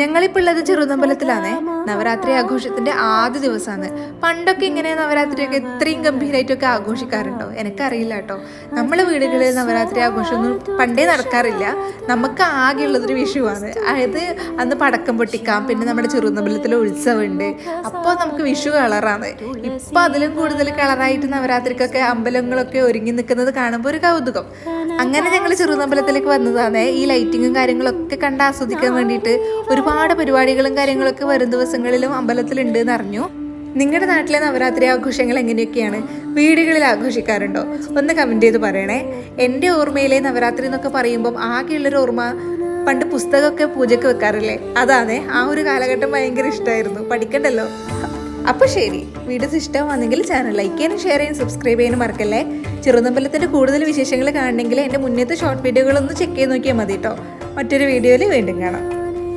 ഞങ്ങളിപ്പോൾ ഉള്ളത് ചെറുതമ്പലത്തിലാണ്. നവരാത്രി ആഘോഷത്തിന്റെ ആദ്യ ദിവസമാണ്. പണ്ടൊക്കെ ഇങ്ങനെ നവരാത്രിയൊക്കെ ഇത്രയും ഗംഭീരമായിട്ടൊക്കെ ആഘോഷിക്കാറുണ്ടോ? എനിക്കറിയില്ല കേട്ടോ. നമ്മളെ വീടുകളിൽ നവരാത്രി ആഘോഷമൊന്നും പണ്ടേ നടക്കാറില്ല. നമുക്ക് ആകെ ഉള്ളതൊരു വിഷുവാണ്. അതായത് അന്ന് പടക്കം പൊട്ടിക്കാം, പിന്നെ നമ്മുടെ ചെറുതമ്പലത്തിലെ ഉത്സവമുണ്ട്. അപ്പോൾ നമുക്ക് വിഷു കളറാണ്. ഇപ്പം അതിലും കൂടുതൽ കളറായിട്ട് നവരാത്രിക്കൊക്കെ അമ്പലങ്ങളൊക്കെ ഒരുങ്ങി നിൽക്കുന്നത് കാണുമ്പോൾ ഒരു കൗതുകം. അങ്ങനെ ഞങ്ങൾ ചെറുതമ്പലത്തിലേക്ക് വന്നതാണ്. ഈ ലൈറ്റിങ്ങും കാര്യങ്ങളൊക്കെ കണ്ട് ആസ്വദിക്കാൻ വേണ്ടിയിട്ട് ഒരുപാട് പരിപാടികളും കാര്യങ്ങളൊക്കെ വരും ദിവസങ്ങളിലും അമ്പലത്തിലുണ്ട് എന്ന് അറിഞ്ഞു. നിങ്ങളുടെ നാട്ടിലെ നവരാത്രി ആഘോഷങ്ങൾ എങ്ങനെയൊക്കെയാണ്? വീടുകളിൽ ആഘോഷിക്കാറുണ്ടോ? ഒന്ന് കമൻറ്റ് ചെയ്ത് പറയണേ. എൻ്റെ ഓർമ്മയിലെ നവരാത്രി എന്നൊക്കെ പറയുമ്പം ആകെയുള്ളൊരു ഓർമ്മ പണ്ട് പുസ്തകമൊക്കെ പൂജയ്ക്ക് വെക്കാറില്ലേ, അതാണ്. ആ ഒരു കാലഘട്ടം ഭയങ്കര ഇഷ്ടമായിരുന്നു, പഠിക്കണ്ടല്ലോ. അപ്പോൾ ശരി, വീഡിയോസ് ഇഷ്ടമാണെങ്കിൽ ചാനൽ ലൈക്ക് ചെയ്യാനും ഷെയർ ചെയ്യാനും സബ്സ്ക്രൈബ് ചെയ്യാനും മറക്കല്ലേ. ചെറുതമ്പലത്തിൻ്റെ കൂടുതൽ വിശേഷങ്ങൾ കാണണമെങ്കിൽ എൻ്റെ മുന്നത്തെ ഷോർട്ട് വീഡിയോകളൊന്ന് ചെക്ക് ചെയ്ത് നോക്കിയാൽ മതി കേട്ടോ. മറ്റൊരു വീഡിയോയിൽ വീണ്ടും കാണാം.